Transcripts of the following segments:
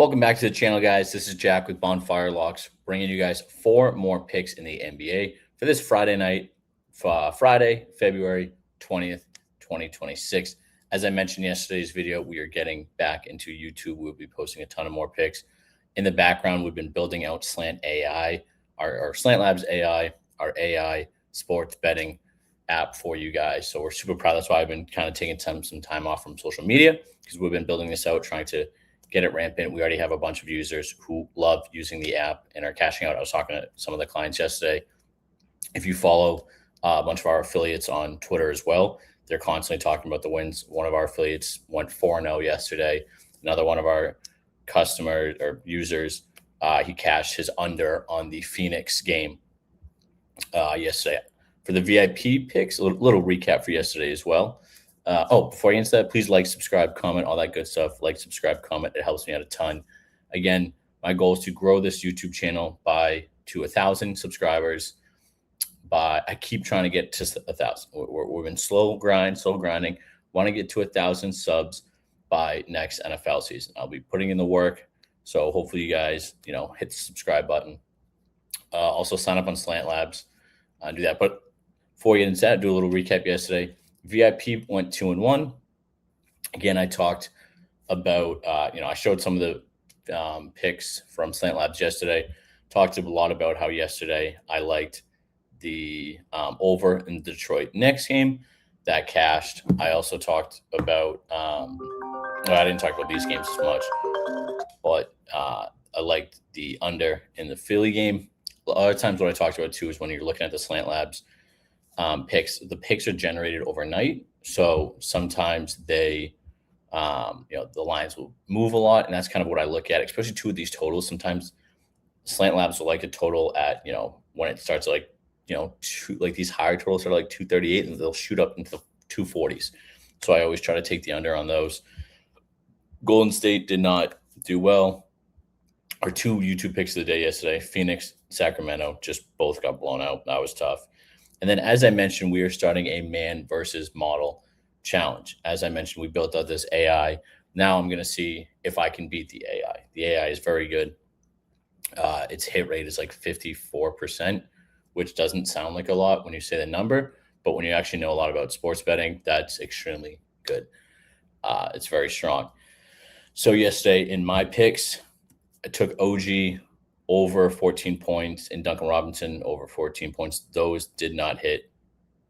Welcome back to the channel, guys. This is Jack with Bonfire Locks, bringing you guys 4 more picks in the NBA for this Friday night, Friday, February 20th, 2026. As I mentioned in yesterday's video, we are getting back into YouTube. We'll be posting a ton of more picks. In the background, we've been building out Slant AI, our Slant Labs AI, our AI sports betting app for you guys. So we're super proud. That's why I've been kind of taking some time off from social media, because we've been building this out, trying to get it rampant. We already have a bunch of users who love using the app and are cashing out. I was talking to some of the clients yesterday. If you follow a bunch of our affiliates on Twitter as well, they're constantly talking about the wins. One of our affiliates went 4-0 yesterday. Another one of our customers or users, he cashed his under on the Phoenix game yesterday. For the VIP picks, a little recap for yesterday as well. Before I get into that, please like, subscribe, comment, all that good stuff. Like, subscribe, comment. It helps me out a ton. Again, my goal is to grow this YouTube channel to 1,000 subscribers. I keep trying to get to 1,000. We've been slow grinding. Want to get to 1,000 subs by next NFL season. I'll be putting in the work. So hopefully you guys, hit the subscribe button. Also sign up on Slant Labs. Do that. But before we get into that, do a little recap yesterday. VIP went 2-1. Again, I talked about, I showed some of the picks from Slant Labs yesterday. Talked a lot about how yesterday I liked the over in the Detroit Knicks game that cashed. I also talked about, I didn't talk about these games as much, but I liked the under in the Philly game. A lot of times what I talked about too is when you're looking at the Slant Labs picks, the picks are generated overnight. So sometimes they, the lines will move a lot. And that's kind of what I look at, especially two of these totals. Sometimes Slant Labs will like a total at, when it starts like these higher totals are like 238 and they'll shoot up into the 240s. So I always try to take the under on those. Golden State did not do well. Our two YouTube picks of the day yesterday, Phoenix, Sacramento, just both got blown out. That was tough. And then, as I mentioned, we are starting a man versus model challenge. As I mentioned, we built out this AI. Now I'm going to see if I can beat the AI. The AI is very good. Its hit rate is like 54%, which doesn't sound like a lot when you say the number, but when you actually know a lot about sports betting, that's extremely good. It's very strong. So yesterday in my picks, I took OG over 14 points and Duncan Robinson over 14 points. Those did not hit.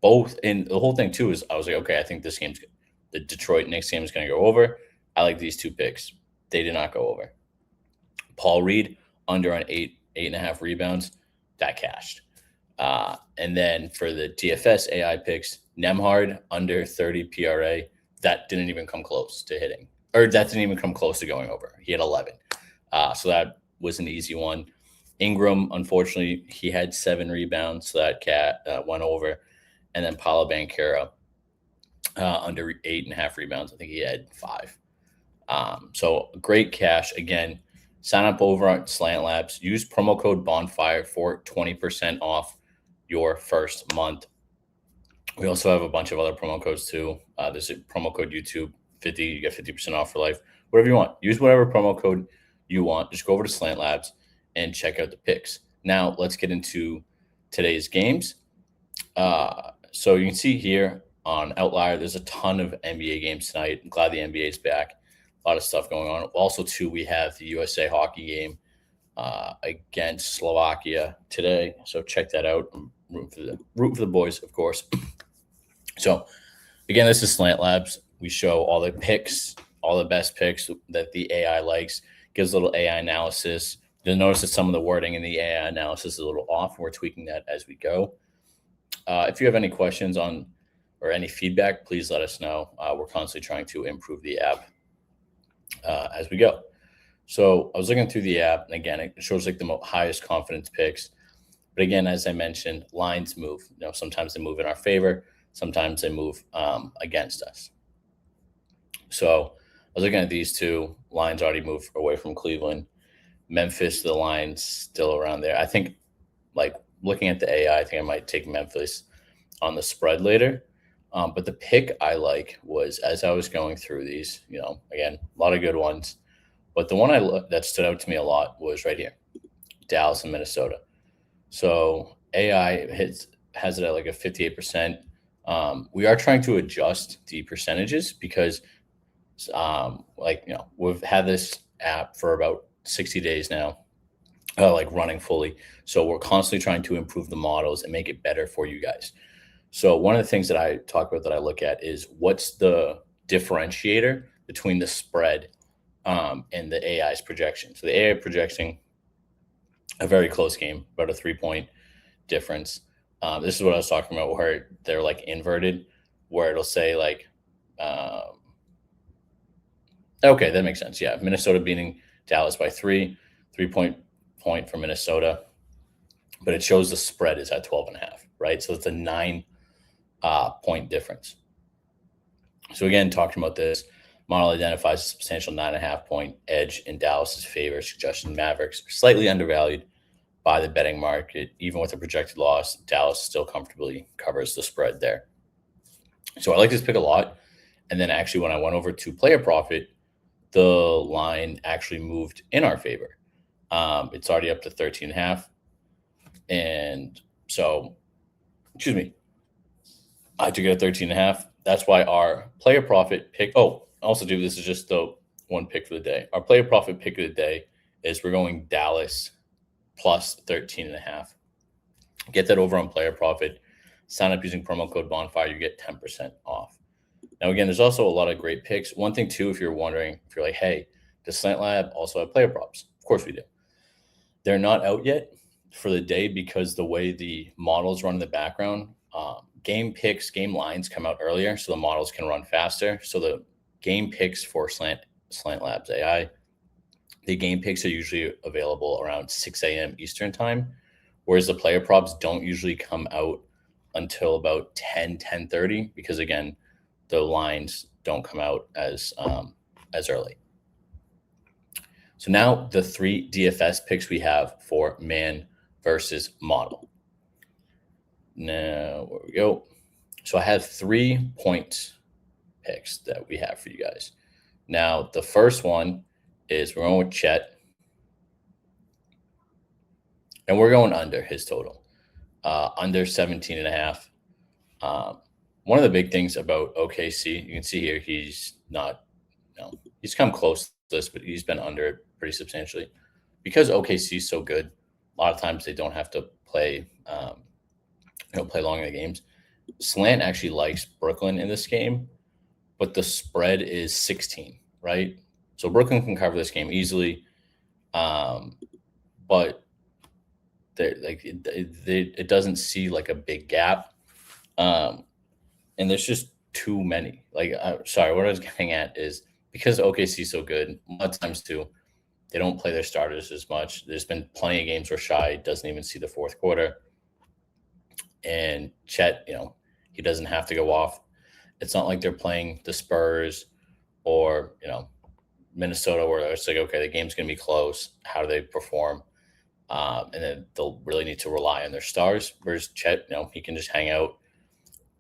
Both. And the whole thing too is I was like, okay, I think this game's good. The Detroit Knicks game is going to go over. I like these two picks. They did not go over. Paul Reed under on 8.5 rebounds. That cashed. And then for the DFS AI picks, Nembhard under 30 PRA. That didn't even come close to hitting. Or that didn't even come close to going over. He had 11. So that was an easy one. Ingram, unfortunately, he had 7 rebounds, so that went over. And then Paolo Banchero under 8.5 rebounds. I think he had 5. So great cash. Again, sign up over at Slant Labs. Use promo code Bonfire for 20% off your first month. We also have a bunch of other promo codes too. There's a promo code YouTube 50. You get 50% off for life. Whatever you want. Use whatever promo code you want. Just go over to Slant Labs and check out the picks. Now let's get into today's games. So you can see here on Outlier, there's a ton of NBA games tonight. I'm glad the NBA is back. A lot of stuff going on. Also, too, we have the USA hockey game against Slovakia today. So check that out. I'm rooting for the boys, of course. So again, this is Slant Labs. We show all the picks, all the best picks that the AI likes. Gives a little AI analysis. You'll notice that some of the wording in the AI analysis is a little off. We're tweaking that as we go. If you have any questions on or any feedback, please let us know. We're constantly trying to improve the app as we go. So I was looking through the app, and again, it shows like the highest confidence picks. But again, as I mentioned, lines move. Sometimes they move in our favor. Sometimes they move against us. So I was looking at these two. Lines already moved away from Cleveland. Memphis, the line's still around there. I think, like, looking at the AI, I think I might take Memphis on the spread later. But the pick I like was, as I was going through these, again, a lot of good ones. But the one that stood out to me a lot was right here, Dallas and Minnesota. So AI has it at like a 58%. We are trying to adjust the percentages because, we've had this app for about 60 days now, like running fully. So we're constantly trying to improve the models and make it better for you guys. So one of the things that I talk about that I look at is what's the differentiator between the spread and the AI's projection. So the AI projecting a very close game, about a 3-point difference. This is what I was talking about, where they're like inverted, where it'll say like, okay, that makes sense. Yeah, Minnesota beating Dallas by 3-point for Minnesota, but it shows the spread is at 12.5, right? So it's a 9-point difference. So again, talking about this, model identifies a substantial 9.5-point edge in Dallas's favor, suggesting Mavericks are slightly undervalued by the betting market. Even with a projected loss, Dallas still comfortably covers the spread there. So I like this pick a lot. And then actually when I went over to player profit, the line actually moved in our favor. It's already up to 13.5. And so, excuse me, I took it at 13.5. That's why our player profit pick. Oh, also, dude, this is just the one pick for the day. Our player profit pick of the day is we're going Dallas plus 13.5. Get that over on player profit. Sign up using promo code Bonfire. You get 10% off. Now, again, there's also a lot of great picks. One thing, too, if you're wondering, if you're like, hey, does Slant Lab also have player props? Of course we do. They're not out yet for the day because the way the models run in the background, game picks, game lines come out earlier, so the models can run faster. So the game picks for Slant Labs AI, the game picks are usually available around 6 a.m. Eastern time, whereas the player props don't usually come out until about 10:30 because, again, the lines don't come out as early. So now the 3 DFS picks we have for man versus model. Now, where we go. So I have 3 point picks that we have for you guys. Now, the first one is we're going with Chet. And we're going under his total, under 17.5. One of the big things about OKC, you can see here, he's not, he's come close to this, but he's been under it pretty substantially. Because OKC is so good, a lot of times they don't have to play, play long in the games. Slant actually likes Brooklyn in this game, but the spread is 16, right? So Brooklyn can cover this game easily, but it doesn't see like a big gap, and there's just too many. Sorry, what I was getting at is because OKC is so good, a lot of times too, they don't play their starters as much. There's been plenty of games where Shai doesn't even see the fourth quarter, and Chet, he doesn't have to go off. It's not like they're playing the Spurs or Minnesota, where it's like, okay, the game's going to be close. How do they perform? And then they'll really need to rely on their stars. Whereas Chet, he can just hang out.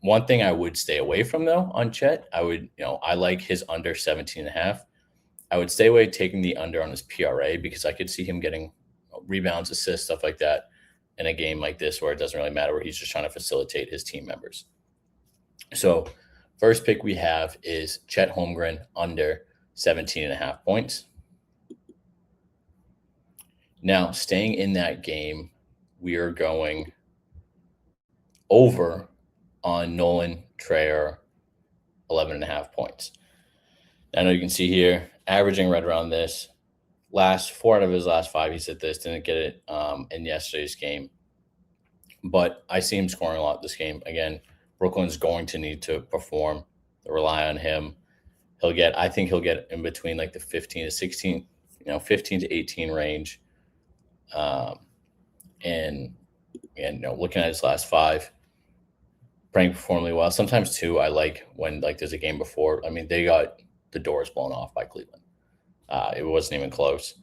One thing I would stay away from, though, on Chet, I like his under 17.5. I would stay away taking the under on his PRA because I could see him getting rebounds, assists, stuff like that in a game like this where it doesn't really matter, where he's just trying to facilitate his team members. So first pick we have is Chet Holmgren under 17.5 points. Now, staying in that game, we are going over on Nolan Trayer, 11.5 points. I know you can see here, averaging right around this. Last 4 out of his last 5, he's hit this. Didn't get it in yesterday's game. But I see him scoring a lot this game. Again, Brooklyn's going to need to perform. They rely on him. I think he'll get in between like the 15 to 16, 15 to 18 range. And looking at his last 5, Brang performed really well. Sometimes too, I like when there's a game before. I mean, they got the doors blown off by Cleveland. It wasn't even close.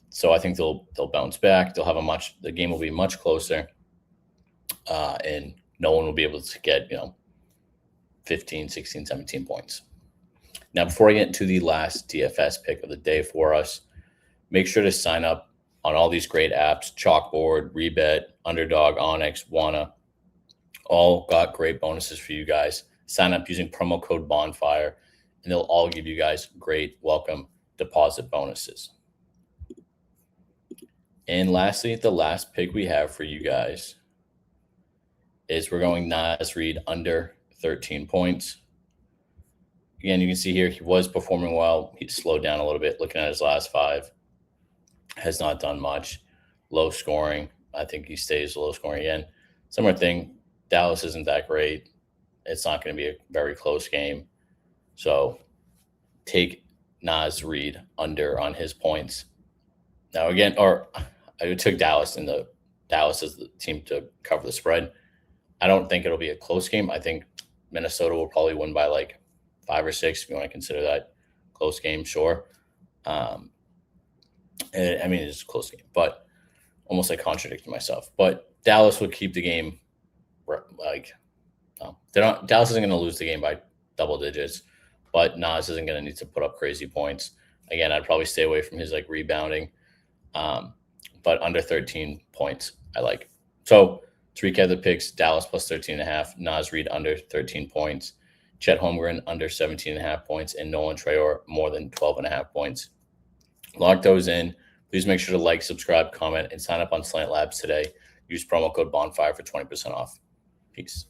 So I think they'll bounce back. They'll have the game will be much closer. And no one will be able to get, 15, 16, 17 points. Now, before I get into the last DFS pick of the day for us, Make sure to sign up on all these great apps: Chalkboard, ReBet, Underdog, Onyx, Wanna. All got great bonuses for you guys. Sign up using promo code Bonfire, and they'll all give you guys great welcome deposit bonuses. And lastly, the last pick we have for you guys is we're going Naz Reid under 13 points. Again, you can see here he was performing well. He slowed down a little bit. Looking at his last 5, has not done much. Low scoring. I think he stays low scoring again. Similar thing. Dallas isn't that great. It's not going to be a very close game. So take Naz Reid under on his points. Now again, or I took Dallas, and Dallas is the team to cover the spread. I don't think it'll be a close game. I think Minnesota will probably win by like 5 or 6, if you want to consider that close game, sure. I mean, it's a close game, but almost like contradicting myself. But Dallas would keep the game like Dallas isn't going to lose the game by double digits, but Naz isn't going to need to put up crazy points. Again, I'd probably stay away from his like rebounding, but under 13 points, I like. So to recap the picks: Dallas plus 13.5, Naz Reid under 13 points, Chet Holmgren under 17.5 points, and Nolan Traore more than 12.5 points. Lock those in. Please make sure to like, subscribe, comment, and sign up on Slant Labs today. Use promo code Bonfire for 20% off. Peace.